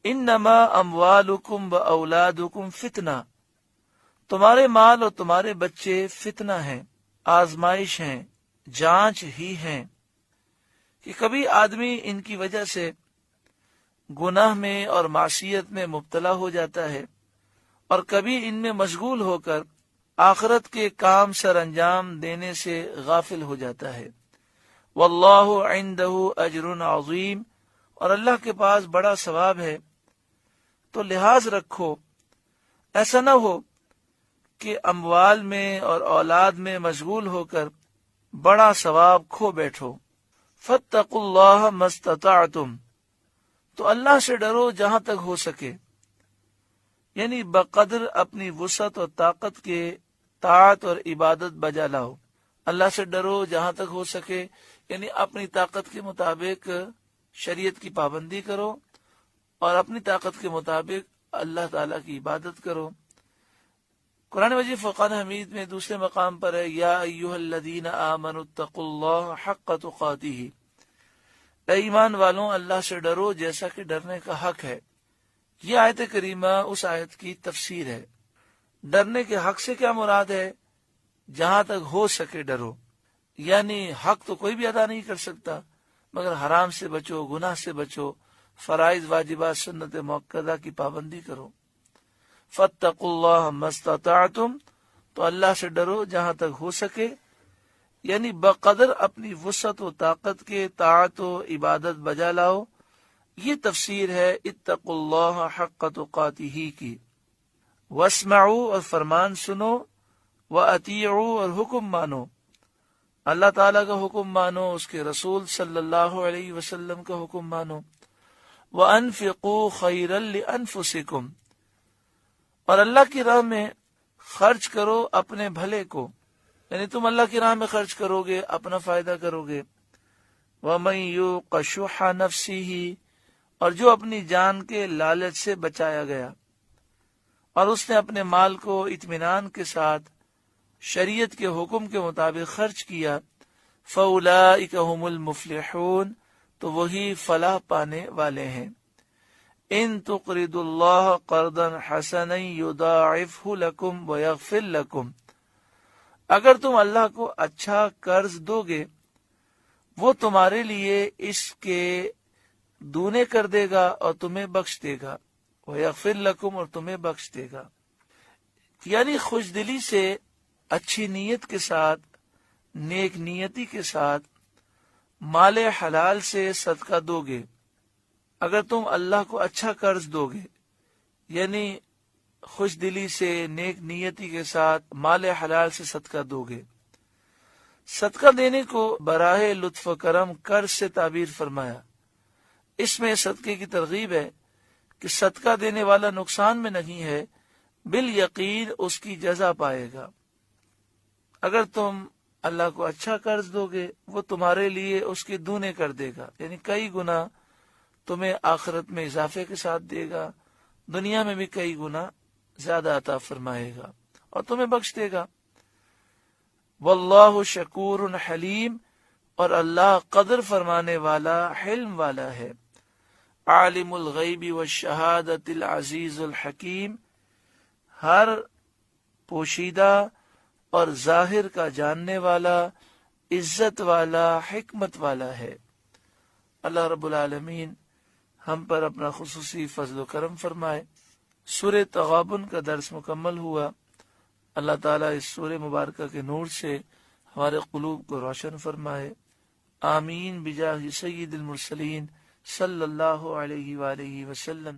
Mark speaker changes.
Speaker 1: انما اموالکم و اولادکم فتنہ، تمہارے مال اور تمہارے بچے فتنہ ہیں، آزمائش ہیں، جانچ ہی ہیں، کہ کبھی آدمی ان کی وجہ سے گناہ میں اور معصیت میں مبتلا ہو جاتا ہے، اور کبھی ان میں مشغول ہو کر آخرت کے کام سر انجام دینے سے غافل ہو جاتا ہے۔ واللہ عندہ اجر عظیم، اور اللہ کے پاس بڑا ثواب ہے۔ تو لحاظ رکھو، ایسا نہ ہو کہ اموال میں اور اولاد میں مشغول ہو کر بڑا ثواب کھو بیٹھو۔ فاتقوا اللہ ما استطعتم، تو اللہ سے ڈرو جہاں تک ہو سکے، یعنی بقدر اپنی وسعت اور طاقت کے طاعت اور عبادت بجا لاؤ۔ اللہ سے ڈرو جہاں تک ہو سکے، یعنی اپنی طاقت کے مطابق شریعت کی پابندی کرو اور اپنی طاقت کے مطابق اللہ تعالیٰ کی عبادت کرو۔ قرآن مجید فرقان حمید میں دوسرے مقام پر ہے، یا ایھا الذین آمنوا اتقوا اللہ حق تقاتہ، اے ایمان والوں اللہ سے ڈرو جیسا کہ ڈرنے کا حق ہے۔ یہ آیت کریمہ اس آیت کی تفسیر ہے۔ ڈرنے کے حق سے کیا مراد ہے؟ جہاں تک ہو سکے ڈرو، یعنی حق تو کوئی بھی ادا نہیں کر سکتا، مگر حرام سے بچو، گناہ سے بچو، فرائض واجبات سنت مؤکدہ کی پابندی کرو۔ فاتقوا اللہ ما استطعتم، تو اللہ سے ڈرو جہاں تک ہو سکے، یعنی بقدر اپنی وسعت و طاقت کے طاعت و عبادت بجا لاؤ۔ یہ تفسیر ہے اتقوا اللہ حق تقاتہ کی۔ واسمعوا، اور فرمان سنو، واطیعوا، اور حکم مانو، اللہ تعالیٰ کا حکم مانو، اس کے رسول صلی اللہ علیہ وسلم کا حکم مانو۔ وانفقوا خیرا لانفسکم، اور اللہ کی راہ میں خرچ کرو اپنے بھلے کو، یعنی تم اللہ کی راہ میں خرچ کرو گے، اپنا فائدہ کرو گے۔ وَمَن یُوقَ شُحَّ نَفْسِهِ، اور جو اپنی جان کے لالچ سے بچایا گیا اور اس نے اپنے مال کو اطمینان کے ساتھ شریعت کے حکم کے مطابق خرچ کیا، فَأُولَئِكَ هُمُ الْمُفْلِحُونَ، تو وہی فلاح پانے والے ہیں۔ ان تقرضوا اللہ قرضا حسنا یضاعفہ لکم ویغفر لکم، اگر تم اللہ کو اچھا قرض دو گے وہ تمہارے لیے اس کے دونے کر دے گا اور تمہیں بخش دے گا، ویغفر لکم، اور تمہیں بخش دے گا۔ یعنی خوش دلی سے، اچھی نیت کے ساتھ، نیک نیتی کے ساتھ مال حلال سے صدقہ دو گے۔ اگر تم اللہ کو اچھا قرض دو گے، یعنی خوش دلی سے، نیک نیتی کے ساتھ مال حلال سے صدقہ دو گے۔ صدقہ دینے کو براہ لطف و کرم قرض سے تعبیر فرمایا۔ اس میں صدقے کی ترغیب ہے کہ صدقہ دینے والا نقصان میں نہیں ہے، بالیقین اس کی جزا پائے گا۔ اگر تم اللہ کو اچھا قرض دو گے وہ تمہارے لیے اس کے دونے کر دے گا، یعنی کئی گنا تمہیں آخرت میں اضافے کے ساتھ دے گا، دنیا میں بھی کئی گنا زیادہ عطا فرمائے گا اور تمہیں بخش دے گا۔ واللہ شکور حلیم، اور اللہ قدر فرمانے والا، حلم والا ہے۔ عالم الغیب والشہادۃ العزیز الحکیم، ہر پوشیدہ اور ظاہر کا جاننے والا، عزت والا، حکمت والا ہے۔ اللہ رب العالمین ہم پر اپنا خصوصی فضل و کرم فرمائے۔ سورہ تغابن کا درس مکمل ہوا۔ اللہ تعالیٰ اس سورہ مبارکہ کے نور سے ہمارے قلوب کو روشن فرمائے۔ آمین بجاہ سید المرسلین صلی اللہ علیہ وآلہ وسلم۔